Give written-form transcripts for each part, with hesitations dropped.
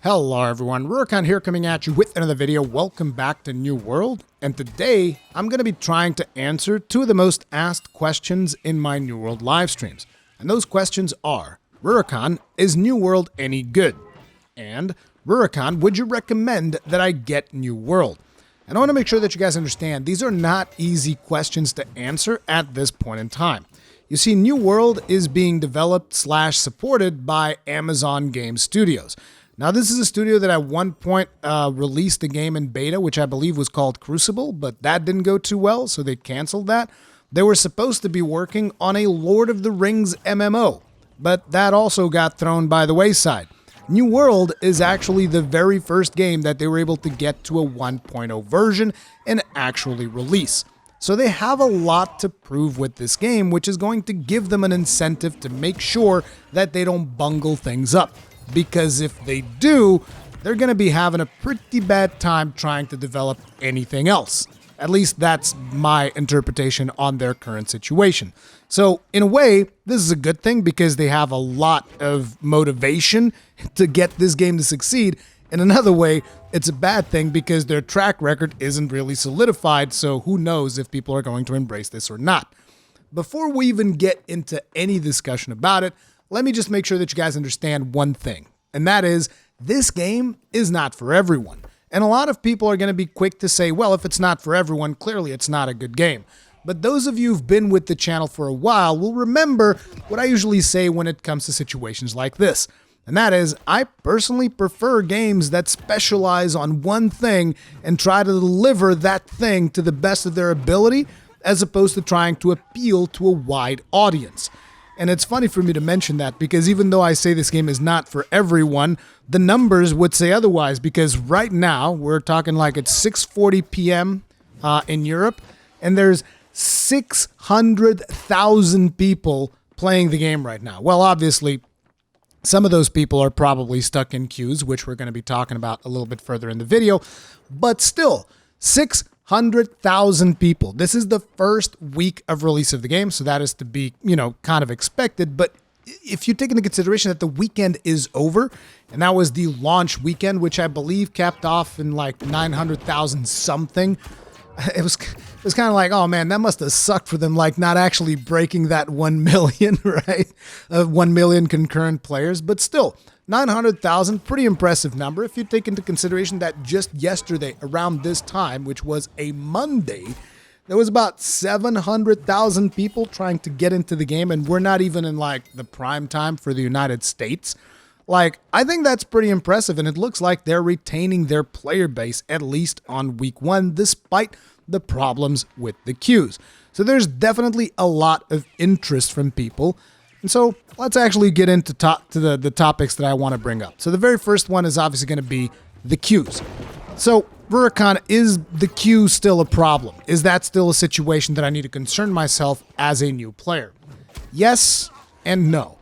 Hello everyone, Rurikhan here coming at you with another video. Welcome back to New World, and today I'm going to be trying to answer two of the most asked questions in my New World live streams. And those questions are, Rurikhan, is New World any good? And, Rurikhan, would you recommend that I get New World? And I want to make sure that you guys understand, these are not easy questions to answer at this point in time. You see, New World is being developed / supported by Amazon Game Studios. Now, this is a studio that at one point released a game in beta, which I believe was called Crucible, but that didn't go too well, so they canceled that. They were supposed to be working on a Lord of the Rings MMO, but that also got thrown by the wayside. New World is actually the very first game that they were able to get to a 1.0 version and actually release. So they have a lot to prove with this game, which is going to give them an incentive to make sure that they don't bungle things up. Because if they do, they're going to be having a pretty bad time trying to develop anything else. At least that's my interpretation on their current situation. So in a way, this is a good thing because they have a lot of motivation to get this game to succeed. In another way, it's a bad thing because their track record isn't really solidified, so who knows if people are going to embrace this or not. Before we even get into any discussion about it, let me just make sure that you guys understand one thing, and that is this game is not for everyone. And a lot of people are going to be quick to say, well, if it's not for everyone, clearly it's not a good game. But those of you who've been with the channel for a while will remember what I usually say when it comes to situations like this. And that is, I personally prefer games that specialize on one thing and try to deliver that thing to the best of their ability, as opposed to trying to appeal to a wide audience. And it's funny for me to mention that because even though I say this game is not for everyone, the numbers would say otherwise, because right now we're talking like it's 6:40 p.m. In Europe, and there's 600,000 people playing the game right now. Well, obviously, some of those people are probably stuck in queues, which we're going to be talking about a little bit further in the video, but still, 600,000 people. This is the first week of release of the game, so that is to be, kind of expected. But if you take into consideration that the weekend is over, and that was the launch weekend, which I believe capped off in like 900,000 something, it was kind of like, oh man, that must have sucked for them, like not actually breaking that 1 million, right? 1 million concurrent players, but still, 900,000, pretty impressive number if you take into consideration that just yesterday around this time, which was a Monday, there was about 700,000 people trying to get into the game, and we're not even in like the prime time for the United States. Like, I think that's pretty impressive, and it looks like they're retaining their player base at least on week one, despite the problems with the queues. So there's definitely a lot of interest from people. And so let's actually get into the topics that I want to bring up. So the very first one is obviously going to be the queues. So Rurikhan, is the queue still a problem? Is that still a situation that I need to concern myself as a new player? Yes and no.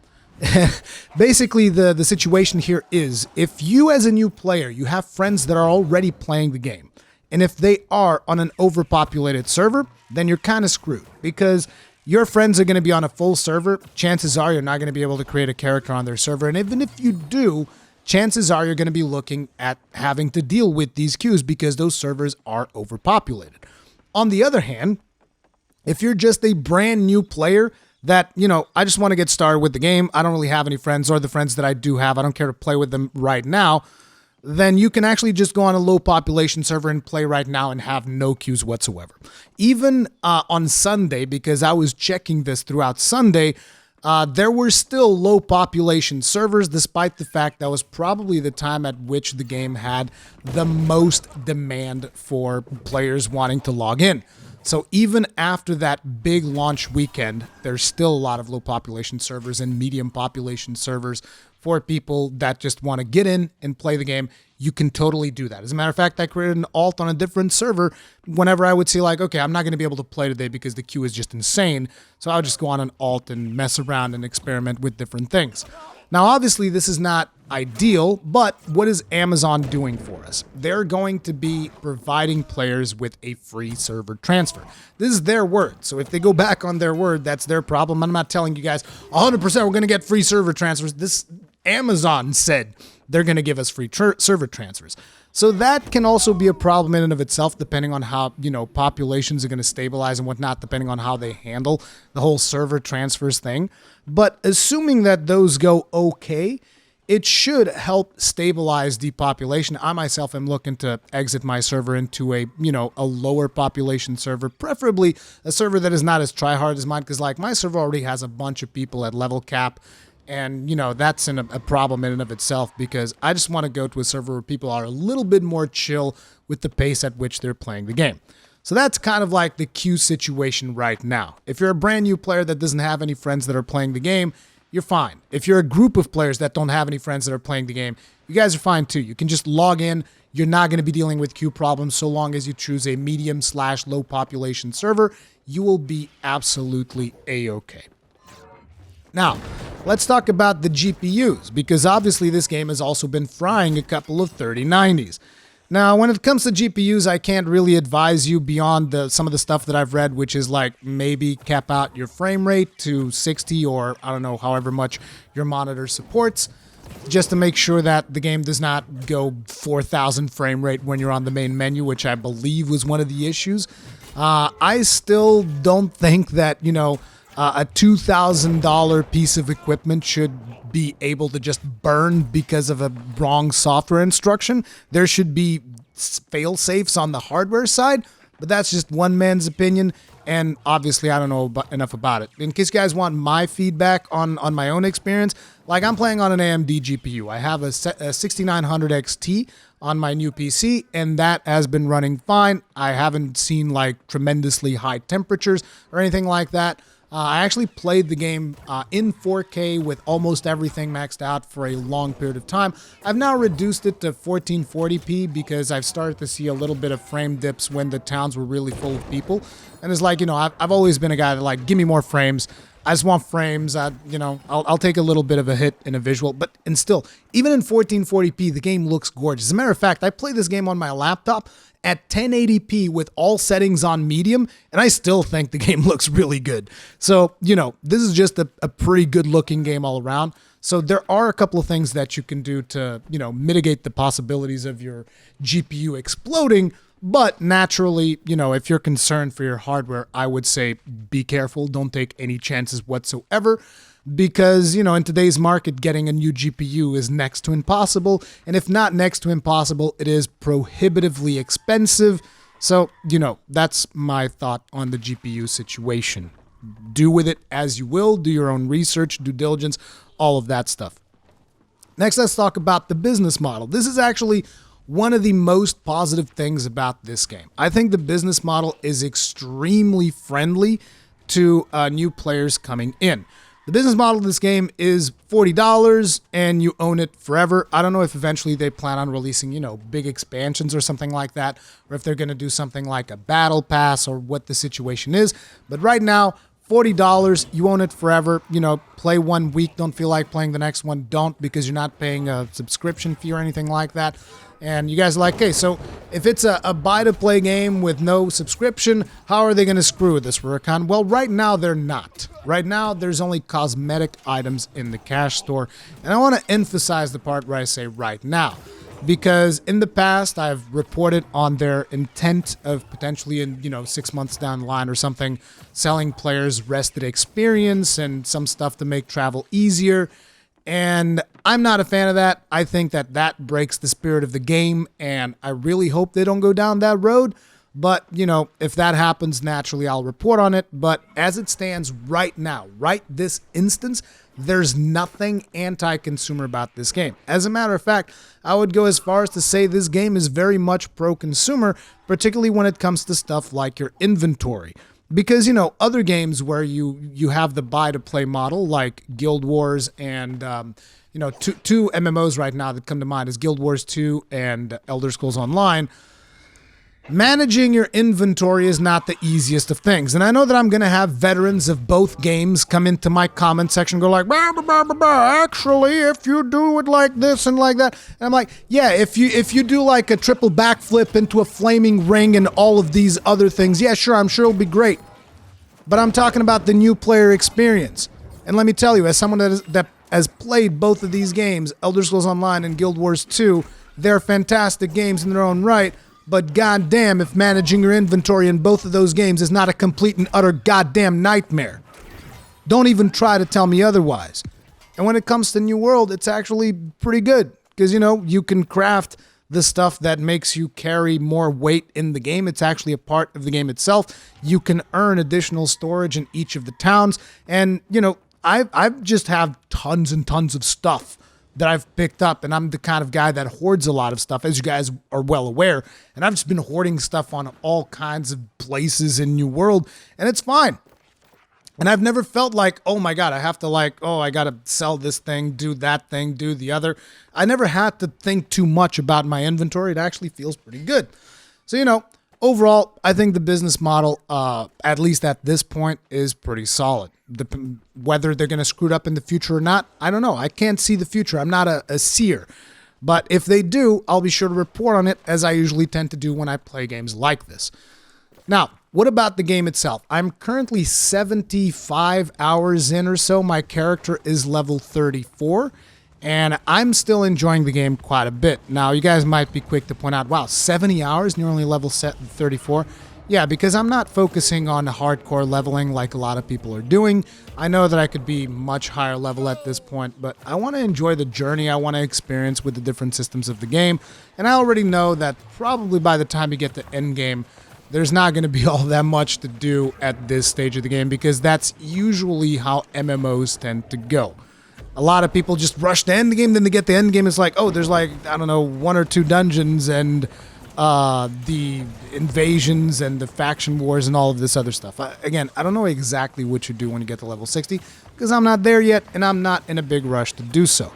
Basically, the situation here is, if you as a new player, you have friends that are already playing the game, and if they are on an overpopulated server, then you're kind of screwed, because your friends are going to be on a full server. Chances are you're not going to be able to create a character on their server, and even if you do, chances are you're going to be looking at having to deal with these queues because those servers are overpopulated. On the other hand, if you're just a brand new player that, I just want to get started with the game, I don't really have any friends, or the friends that I do have, I don't care to play with them right now, then you can actually just go on a low population server and play right now and have no queues whatsoever. Even on Sunday, because I was checking this throughout Sunday, there were still low population servers, despite the fact that was probably the time at which the game had the most demand for players wanting to log in. So even after that big launch weekend, there's still a lot of low population servers and medium population servers for people that just want to get in and play the game. You can totally do that. As a matter of fact, I created an alt on a different server whenever I would see like, okay, I'm not going to be able to play today because the queue is just insane. So I would just go on an alt and mess around and experiment with different things. Now, obviously, this is not ideal, but what is Amazon doing for us? They're going to be providing players with a free server transfer. This is their word, so if they go back on their word, that's their problem. I'm not telling you guys 100% we're going to get free server transfers. This Amazon said they're going to give us free server transfers. So that can also be a problem in and of itself, depending on how, populations are going to stabilize and whatnot, depending on how they handle the whole server transfers thing. But assuming that those go okay, it should help stabilize the population. I myself am looking to exit my server into a lower population server, preferably a server that is not as try-hard as mine, because like my server already has a bunch of people at level cap, and that's a problem in and of itself, because I just want to go to a server where people are a little bit more chill with the pace at which they're playing the game. So that's kind of like the queue situation right now. If you're a brand new player that doesn't have any friends that are playing the game, you're fine. If you're a group of players that don't have any friends that are playing the game, you guys are fine too. You can just log in. You're not going to be dealing with queue problems so long as you choose a medium/low population server. You will be absolutely A-okay. Now, let's talk about the GPUs, because obviously this game has also been frying a couple of 3090s. Now, when it comes to GPUs, I can't really advise you beyond some of the stuff that I've read, which is like maybe cap out your frame rate to 60 or I don't know, however much your monitor supports, just to make sure that the game does not go 4,000 frame rate when you're on the main menu, which I believe was one of the issues. I still don't think that, a $2,000 piece of equipment should be able to just burn because of a wrong software instruction. There should be fail-safes on the hardware side, but that's just one man's opinion, and obviously I don't know enough about it. In case you guys want my feedback on my own experience, like I'm playing on an AMD GPU. I have a 6900 XT on my new PC, and that has been running fine. I haven't seen like tremendously high temperatures or anything like that. I actually played the game in 4K with almost everything maxed out for a long period of time. I've now reduced it to 1440p because I've started to see a little bit of frame dips when the towns were really full of people. And it's like, I've always been a guy that like, give me more frames. I just want frames. I'll take a little bit of a hit in a visual, but still, even in 1440p, the game looks gorgeous. As a matter of fact, I played this game on my laptop at 1080p with all settings on medium, and I still think the game looks really good. So, this is just a pretty good looking game all around. So there are a couple of things that you can do to, mitigate the possibilities of your GPU exploding. But naturally, if you're concerned for your hardware, I would say be careful. Don't take any chances whatsoever. Because, in today's market, getting a new GPU is next to impossible. And if not next to impossible, it is prohibitively expensive. So, that's my thought on the GPU situation. Do with it as you will. Do your own research, due diligence, all of that stuff. Next, let's talk about the business model. This is actually one of the most positive things about this game. I think the business model is extremely friendly to new players coming in. The business model of this game is $40 and you own it forever. I don't know if eventually they plan on releasing, big expansions or something like that, or if they're going to do something like a battle pass or what the situation is. But right now, $40, you own it forever. Play 1 week, don't feel like playing the next one, don't, because you're not paying a subscription fee or anything like that. And you guys are like, okay, so if it's a buy-to-play game with no subscription, how are they going to screw with this, Rurikhan? Well, right now, they're not. Right now, there's only cosmetic items in the cash store. And I want to emphasize the part where I say right now. Because in the past, I've reported on their intent of potentially in, 6 months down the line or something, selling players rested experience and some stuff to make travel easier. And I'm not a fan of that. I think that breaks the spirit of the game, and I really hope they don't go down that road. But, if that happens, naturally, I'll report on it. But as it stands right now, right this instance, there's nothing anti-consumer about this game. As a matter of fact, I would go as far as to say this game is very much pro-consumer, particularly when it comes to stuff like your inventory. Because, other games where you have the buy-to-play model, like Guild Wars and, two MMOs right now that come to mind is Guild Wars 2 and Elder Scrolls Online, managing your inventory is not the easiest of things. And I know that I'm going to have veterans of both games come into my comment section and go like, bah, bah, bah, bah, bah. Actually, if you do it like this and like that. And I'm like, yeah, if you do like a triple backflip into a flaming ring and all of these other things, yeah, sure, I'm sure it'll be great. But I'm talking about the new player experience. And let me tell you, as someone that has played both of these games, Elder Scrolls Online and Guild Wars 2. They're fantastic games in their own right, but goddamn if managing your inventory in both of those games is not a complete and utter goddamn nightmare. Don't even try to tell me otherwise. And when it comes to New World, it's actually pretty good because, you can craft the stuff that makes you carry more weight in the game. It's actually a part of the game itself. You can earn additional storage in each of the towns. And, I just have tons and tons of stuff that I've picked up, and I'm the kind of guy that hoards a lot of stuff, as you guys are well aware, and I've just been hoarding stuff on all kinds of places in New World, and it's fine. And I've never felt like, oh my God, I have to I gotta sell this thing, do that thing, do the other. I never had to think too much about my inventory. It actually feels pretty good. So, overall, I think the business model, at least at this point, is pretty solid. Whether they're going to screw it up in the future or not, I don't know. I can't see the future. I'm not a seer. But if they do, I'll be sure to report on it, as I usually tend to do when I play games like this. Now, what about the game itself? I'm currently 75 hours in or so. My character is level 34. And I'm still enjoying the game quite a bit. Now, you guys might be quick to point out, wow, 70 hours and you're only level 34? Yeah, because I'm not focusing on hardcore leveling like a lot of people are doing. I know that I could be much higher level at this point, but I want to enjoy the journey I want to experience with the different systems of the game. And I already know that probably by the time you get to endgame, there's not going to be all that much to do at this stage of the game, because that's usually how MMOs tend to go. A lot of people just rush to end the game, then they get to end game. It's like, oh, there's one or two dungeons and the invasions and the faction wars and all of this other stuff. Again, I don't know exactly what you do when you get to level 60, because I'm not there yet and I'm not in a big rush to do so.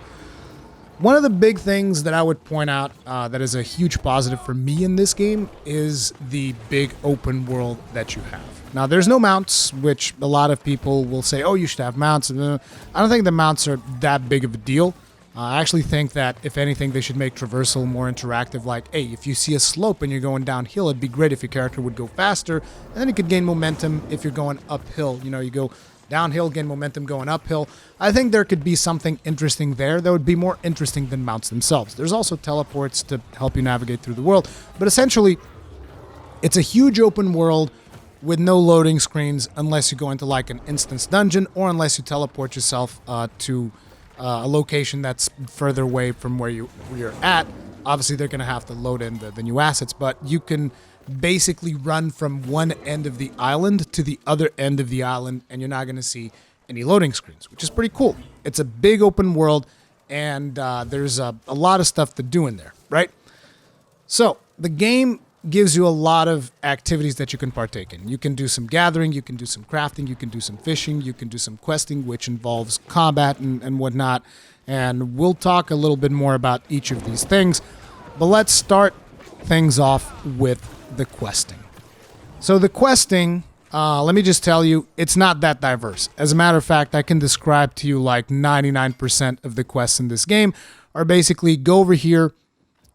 One of the big things that I would point out that is a huge positive for me in this game is the big open world that you have. Now, there's no mounts, which a lot of people will say, oh, you should have mounts. I don't think the mounts are that big of a deal. I actually think that, if anything, they should make traversal more interactive. Like, hey, if you see a slope and you're going downhill, it'd be great if your character would go faster, and then you could gain momentum if you're going uphill. You go downhill, gain momentum going uphill. I think there could be something interesting there that would be more interesting than mounts themselves. There's also teleports to help you navigate through the world, but essentially, it's a huge open world with no loading screens unless you go into an instance dungeon, or unless you teleport yourself to a location that's further away from where you're at. Obviously, they're going to have to load in the new assets, but you can basically run from one end of the island to the other end of the island, and you're not going to see any loading screens, which is pretty cool. It's a big open world, and there's a lot of stuff to do in there, right? So the game gives you a lot of activities that you can partake in. You can do some gathering, you can do some crafting, you can do some fishing, you can do some questing, which involves combat and whatnot. And we'll talk a little bit more about each of these things. But let's start things off with the questing. So the questing, let me just tell you, it's not that diverse. As a matter of fact, I can describe to you 99% of the quests in this game are basically go over here,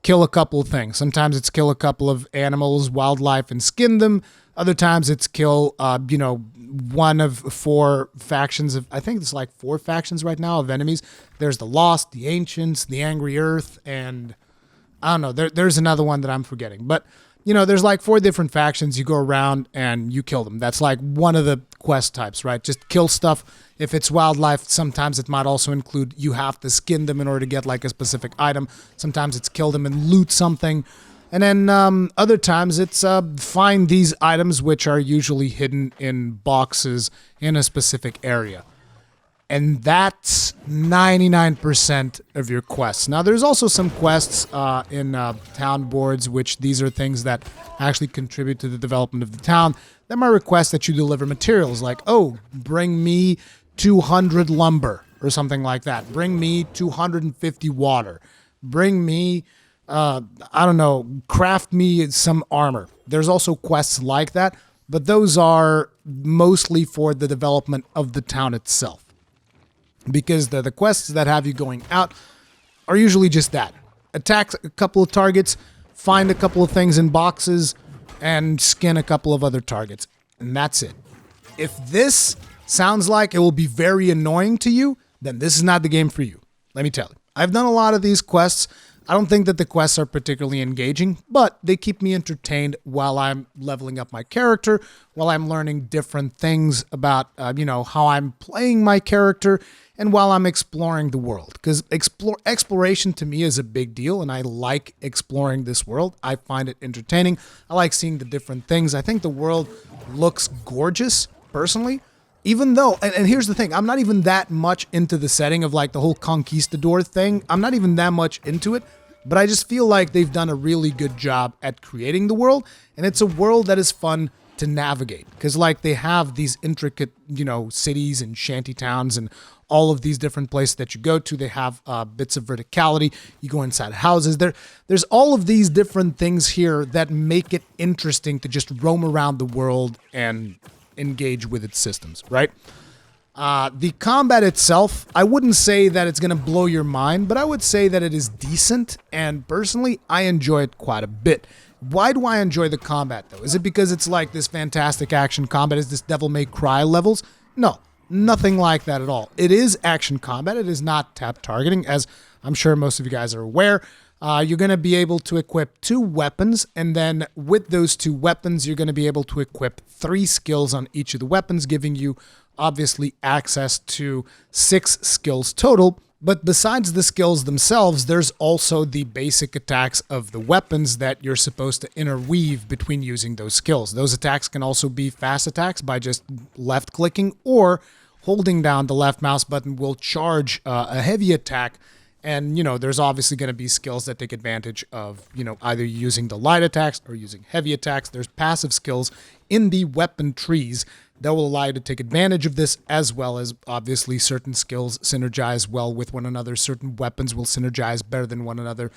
kill a couple of things. Sometimes it's kill a couple of animals, wildlife, and skin them. Other times it's kill, one of four factions of, I think there's 4 factions right now of enemies. There's the Lost, the Ancients, the Angry Earth, and I don't know, there's another one that I'm forgetting. But, there's 4 different factions. You go around and you kill them. That's one of the quest types, right? Just kill stuff. If it's wildlife, sometimes it might also include you have to skin them in order to get a specific item. Sometimes it's kill them and loot something. And then other times it's find these items, which are usually hidden in boxes in a specific area. And that's 99% of your quests. Now, there's also some quests in town boards, which these are things that actually contribute to the development of the town. That might request that you deliver materials like, oh, bring me 200 lumber or something like that. Bring me 250 water. Bring me, craft me some armor. There's also quests like that, but those are mostly for the development of the town itself. Because the quests that have you going out are usually just that. Attack a couple of targets, find a couple of things in boxes, and skin a couple of other targets. And that's it. If this sounds like it will be very annoying to you, then this is not the game for you. Let me tell you. I've done a lot of these quests. I don't think that the quests are particularly engaging, but they keep me entertained while I'm leveling up my character, while I'm learning different things about, how I'm playing my character, and while I'm exploring the world. Because exploration to me is a big deal, and I like exploring this world. I find it entertaining. I like seeing the different things. I think the world looks gorgeous, personally. Even though, and here's the thing, I'm not even that much into the setting of like the whole conquistador thing. I'm not even that much into it, but I just feel like they've done a really good job at creating the world, and it's a world that is fun to navigate because like they have these intricate, cities and shanty towns and all of these different places that you go to. They have bits of verticality. You go inside houses. There's all of these different things here that make it interesting to just roam around the world and engage with its systems, right? The combat itself, I wouldn't say that it's going to blow your mind, but I would say that it is decent, and personally, I enjoy it quite a bit. Why do I enjoy the combat, though? Is it because it's like this fantastic action combat? Is this Devil May Cry levels? No, nothing like that at all. It is action combat. It is not tap targeting, as I'm sure most of you guys are aware. You're going to be able to equip 2 weapons, and then with those 2 weapons, you're going to be able to equip 3 skills on each of the weapons, giving you, obviously, access to 6 skills total. But besides the skills themselves, there's also the basic attacks of the weapons that you're supposed to interweave between using those skills. Those attacks can also be fast attacks by just left-clicking, or holding down the left mouse button will charge a heavy attack. And, there's obviously going to be skills that take advantage of, either using the light attacks or using heavy attacks. There's passive skills in the weapon trees that will allow you to take advantage of this, as well as, obviously, certain skills synergize well with one another. Certain weapons will synergize better than one another.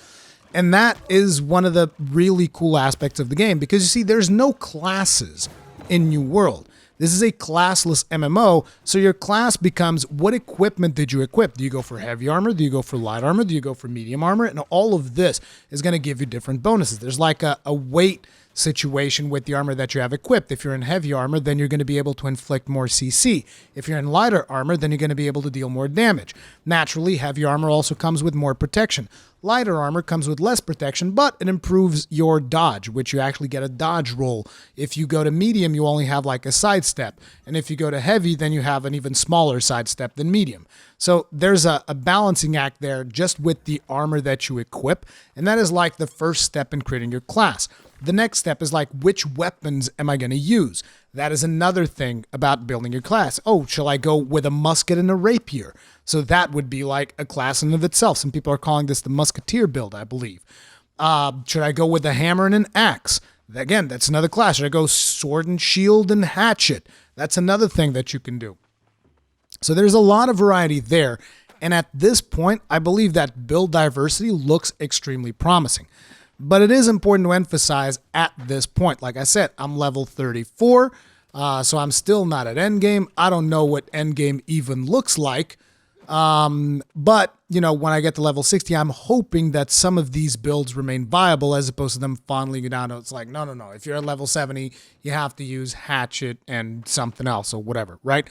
And that is one of the really cool aspects of the game, because, you see, there's no classes in New World. This is a classless MMO, so your class becomes, what equipment did you equip? Do you go for heavy armor? Do you go for light armor? Do you go for medium armor? And all of this is going to give you different bonuses. There's like a weight situation with the armor that you have equipped. If you're in heavy armor, then you're going to be able to inflict more CC. If you're in lighter armor, then you're going to be able to deal more damage. Naturally, heavy armor also comes with more protection. Lighter armor comes with less protection, but it improves your dodge, which you actually get a dodge roll. If you go to medium, you only have like a sidestep. And if you go to heavy, then you have an even smaller sidestep than medium. So there's a balancing act there just with the armor that you equip. And that is like the first step in creating your class. The next step is like, which weapons am I going to use? That is another thing about building your class. Oh, shall I go with a musket and a rapier? So that would be like a class in and of itself. Some people are calling this the musketeer build, I believe. Should I go with a hammer and an axe? Again, that's another class. Should I go sword and shield and hatchet? That's another thing that you can do. So there's a lot of variety there. And at this point, I believe that build diversity looks extremely promising. But it is important to emphasize at this point, like I said, I'm level 34, so I'm still not at endgame. I don't know what endgame even looks like. But, when I get to level 60, I'm hoping that some of these builds remain viable as opposed to them fondling you down. It's like, no. If you're at level 70, you have to use hatchet and something else or whatever, right?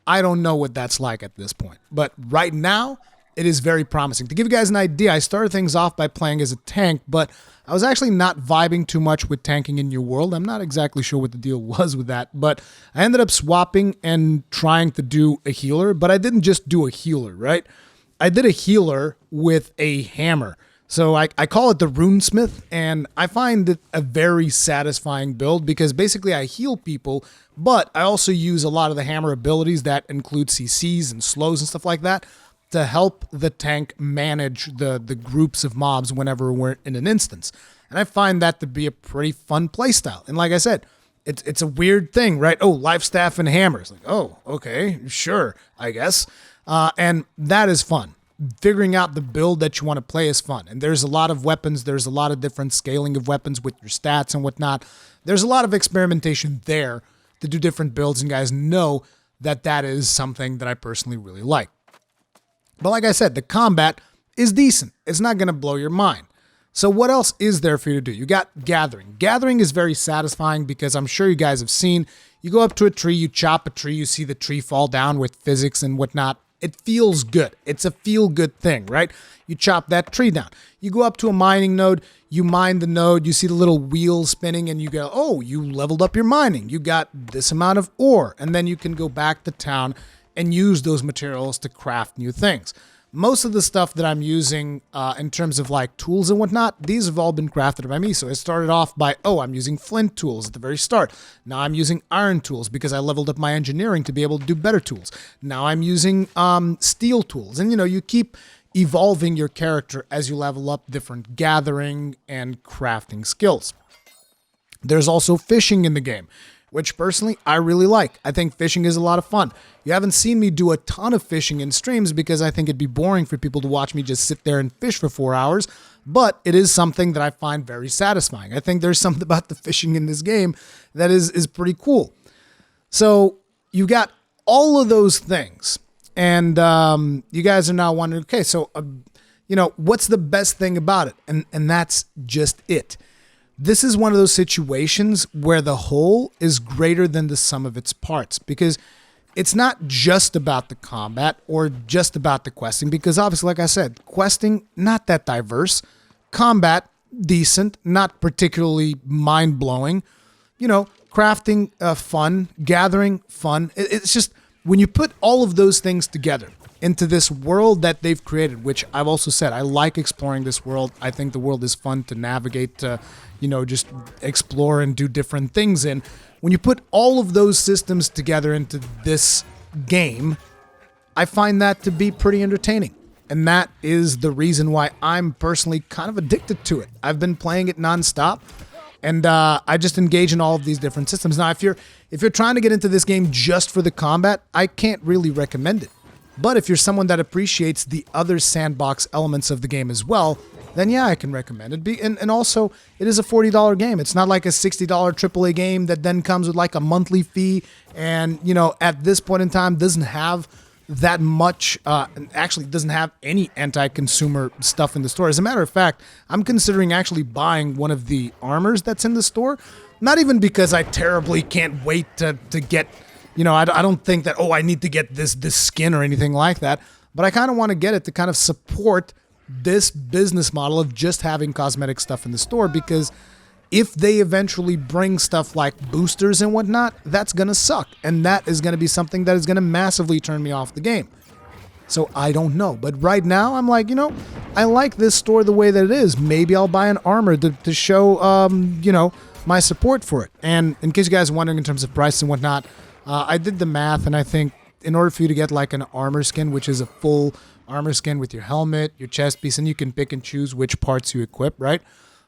I don't know what that's like at this point. But right now, it is very promising. To give you guys an idea, I started things off by playing as a tank, but I was actually not vibing too much with tanking in New World. I'm not exactly sure what the deal was with that, but I ended up swapping and trying to do a healer, but I didn't just do a healer, right? I did a healer with a hammer. So I call it the Runesmith, and I find it a very satisfying build because basically I heal people, but I also use a lot of the hammer abilities that include CCs and slows and stuff like that to help the tank manage the groups of mobs whenever we're in an instance. And I find that to be a pretty fun playstyle. And like I said, it's a weird thing, right? Oh, life staff and hammers. Like, oh, okay, sure, I guess. And that is fun. Figuring out the build that you want to play is fun. And there's a lot of weapons. There's a lot of different scaling of weapons with your stats and whatnot. There's a lot of experimentation there to do different builds. And guys know that that is something that I personally really like. But like I said, the combat is decent. It's not going to blow your mind. So what else is there for you to do? You got gathering. Gathering is very satisfying because I'm sure you guys have seen, you go up to a tree, you chop a tree, you see the tree fall down with physics and whatnot. It feels good. It's a feel-good thing, right? You chop that tree down. You go up to a mining node, you mine the node, you see the little wheel spinning, and you go, oh, you leveled up your mining. You got this amount of ore, and then you can go back to town and use those materials to craft new things. Most of the stuff that I'm using in terms of like tools and whatnot, these have all been crafted by me. So it started off by, I'm using flint tools at the very start. Now I'm using iron tools because I leveled up my engineering to be able to do better tools. Now I'm using steel tools. And, you keep evolving your character as you level up different gathering and crafting skills. There's also fishing in the game, which personally I really like. I think fishing is a lot of fun. You haven't seen me do a ton of fishing in streams because I think it'd be boring for people to watch me just sit there and fish for 4 hours, but it is something that I find very satisfying. I think there's something about the fishing in this game that is pretty cool. So you got all of those things, and you guys are now wondering, okay, so what's the best thing about it? And that's just it. This is one of those situations where the whole is greater than the sum of its parts, because it's not just about the combat or just about the questing, because obviously, like I said, questing, not that diverse. Combat, decent, not particularly mind-blowing. Crafting, fun. Gathering, fun. It's just, when you put all of those things together into this world that they've created, which I've also said, I like exploring this world. I think the world is fun to navigate, to, just explore and do different things in. When you put all of those systems together into this game, I find that to be pretty entertaining. And that is the reason why I'm personally kind of addicted to it. I've been playing it nonstop, and I just engage in all of these different systems. Now, if you're trying to get into this game just for the combat, I can't really recommend it. But if you're someone that appreciates the other sandbox elements of the game as well, then yeah, I can recommend it. And also, it is a $40 game. It's not like a $60 AAA game that then comes with like a monthly fee and, at this point in time doesn't have that much, actually doesn't have any anti-consumer stuff in the store. As a matter of fact, I'm considering actually buying one of the armors that's in the store. Not even because I terribly can't wait to get... I don't think that, I need to get this skin or anything like that, but I kind of want to get it to kind of support this business model of just having cosmetic stuff in the store, because if they eventually bring stuff like boosters and whatnot, that's going to suck, and that is going to be something that is going to massively turn me off the game. So I don't know, but right now I'm like, I like this store the way that it is. Maybe I'll buy an armor to show, my support for it. And in case you guys are wondering in terms of price and whatnot, I did the math, and I think in order for you to get like an armor skin, which is a full armor skin with your helmet, your chest piece, and you can pick and choose which parts you equip, right?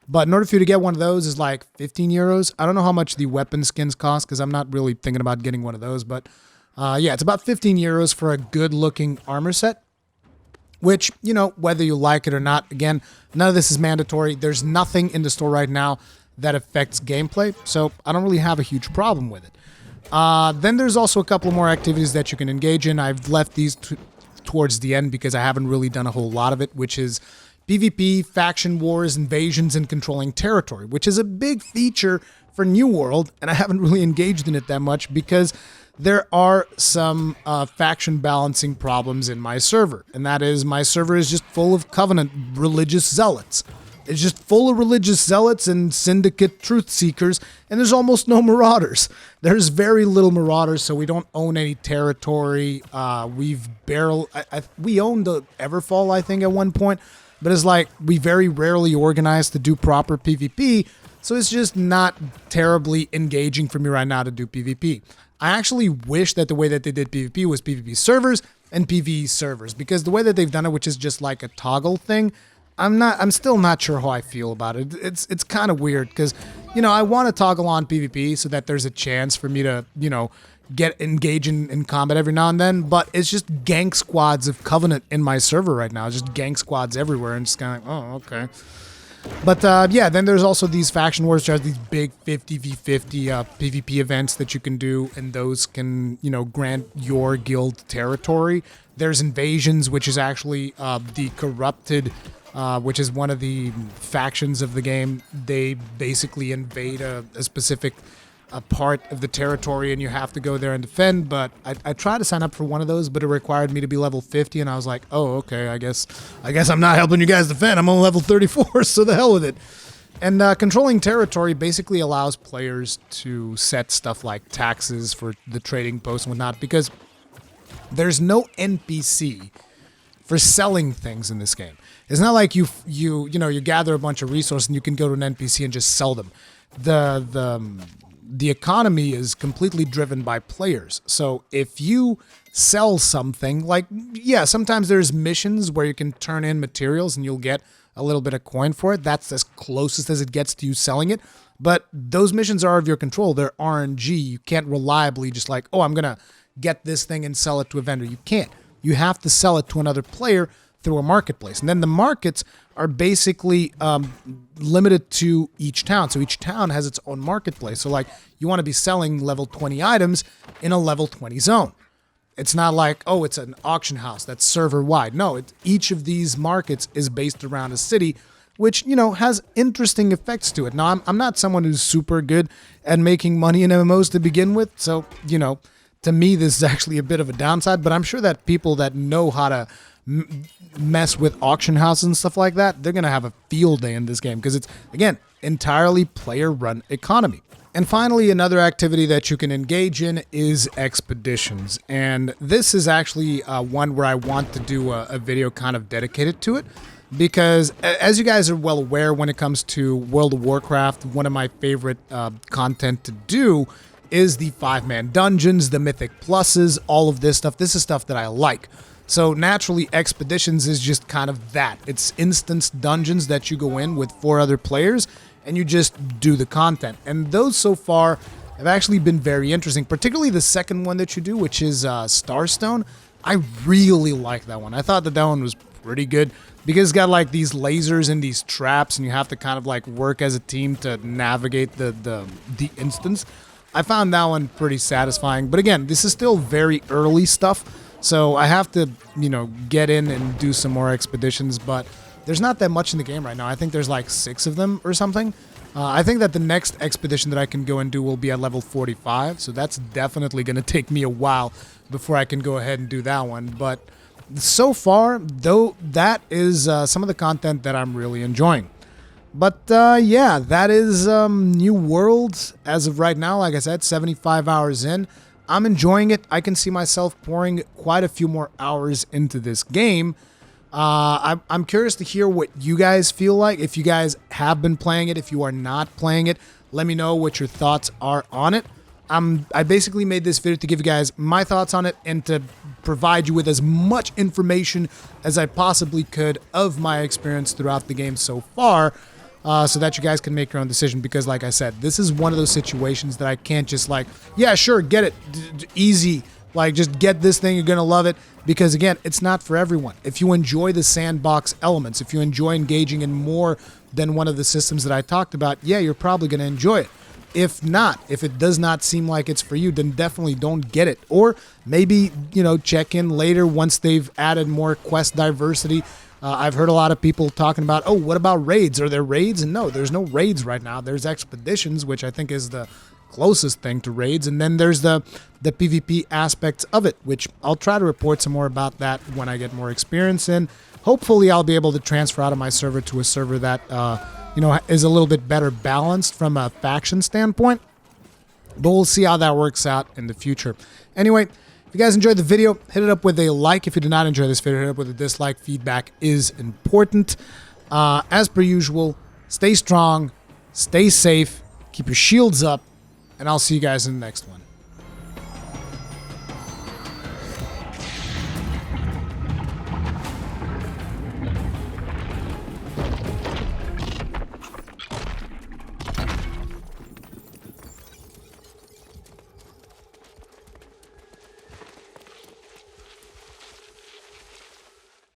But in order for you to get one of those is like 15 euros. I don't know how much the weapon skins cost because I'm not really thinking about getting one of those. But yeah, it's about 15 euros for a good looking armor set, which, whether you like it or not, again, none of this is mandatory. There's nothing in the store right now that affects gameplay, so I don't really have a huge problem with it. Then there's also a couple more activities that you can engage in. I've left these towards the end because I haven't really done a whole lot of it, which is PvP, faction wars, invasions, and controlling territory, which is a big feature for New World, and I haven't really engaged in it that much because there are some faction balancing problems in my server, and that is my server is just full of Covenant religious zealots. It's just full of religious zealots and syndicate truth seekers, and there's almost no marauders. There's very little marauders, so we don't own any territory. We owned the Everfall, I think, at one point, but it's like we very rarely organize to do proper PvP, so it's just not terribly engaging for me right now to do PvP. I actually wish that the way that they did PvP was PvP servers and PvE servers, because the way that they've done it, which is just like a toggle thing, I'm still not sure how I feel about it. It's kind of weird because, I want to toggle on PvP so that there's a chance for me to, get engaged in combat every now and then, but it's just gank squads of Covenant in my server right now. It's just gank squads everywhere, and just kind of like, oh, okay. But yeah, then there's also these faction wars, which are these big 50v50 PvP events that you can do, and those can, grant your guild territory. There's invasions, which is actually the corrupted, which is one of the factions of the game. They basically invade a specific a part of the territory and you have to go there and defend, but I tried to sign up for one of those, but it required me to be level 50, and I was like, oh, okay, I guess I'm not helping you guys defend. I'm on level 34, so the hell with it. And controlling territory basically allows players to set stuff like taxes for the trading posts and whatnot, because there's no NPC for selling things in this game. It's not like you gather a bunch of resources and you can go to an NPC and just sell them. The economy is completely driven by players. So if you sell something, like, yeah, sometimes there's missions where you can turn in materials and you'll get a little bit of coin for it. That's as closest as it gets to you selling it. But those missions are of your control. They're RNG. You can't reliably just like, oh, I'm going to get this thing and sell it to a vendor. You can't. You have to sell it to another player through a marketplace. And then the markets are basically limited to each town. So each town has its own marketplace. So like you want to be selling level 20 items in a level 20 zone. It's not like, oh, it's an auction house that's server wide. No, each of these markets is based around a city, which, has interesting effects to it. Now, I'm not someone who's super good at making money in MMOs to begin with. So, to me, this is actually a bit of a downside, but I'm sure that people that know how to mess with auction houses and stuff like that, they're going to have a field day in this game because it's, again, entirely player-run economy. And finally, another activity that you can engage in is expeditions. And this is actually one where I want to do a video kind of dedicated to it. Because as you guys are well aware, when it comes to World of Warcraft, one of my favorite content to do is the 5-man dungeons, the mythic pluses, all of this stuff. This is stuff that I like. So naturally, expeditions is just kind of that. It's instance dungeons that you go in with 4 other players and you just do the content. And those so far have actually been very interesting, particularly the second one that you do, which is Starstone. I really like that one. I thought that one was pretty good because it's got like these lasers and these traps and you have to kind of like work as a team to navigate the instance. I found that one pretty satisfying. But again, this is still very early stuff, so I have to, get in and do some more expeditions, but there's not that much in the game right now. I think there's like 6 of them or something. I think that the next expedition that I can go and do will be at level 45, so that's definitely going to take me a while before I can go ahead and do that one. But so far, though, that is some of the content that I'm really enjoying. But yeah, that is New World as of right now. Like I said, 75 hours in. I'm enjoying it. I can see myself pouring quite a few more hours into this game. I'm curious to hear what you guys feel like. If you guys have been playing it, if you are not playing it, let me know what your thoughts are on it. I basically made this video to give you guys my thoughts on it and to provide you with as much information as I possibly could of my experience throughout the game so far, so that you guys can make your own decision. Because like I said, this is one of those situations that I can't just like, yeah, sure, get it, easy. Like, just get this thing, you're going to love it. Because, again, it's not for everyone. If you enjoy the sandbox elements, if you enjoy engaging in more than one of the systems that I talked about, yeah, you're probably going to enjoy it. If not, if it does not seem like it's for you, then definitely don't get it. Or maybe, check in later once they've added more quest diversity. I've heard a lot of people talking about, oh, what about raids? Are there raids? And no, there's no raids right now. There's expeditions, which I think is the closest thing to raids, and then there's the PvP aspects of it, which I'll try to report some more about that when I get more experience in. Hopefully I'll be able to transfer out of my server to a server that is a little bit better balanced from a faction standpoint, but we'll see how that works out in the future. Anyway, if you guys enjoyed the video, hit it up with a like. If you did not enjoy this video, hit it up with a dislike. Feedback is important. As per usual, stay strong, stay safe, keep your shields up, and I'll see you guys in the next one.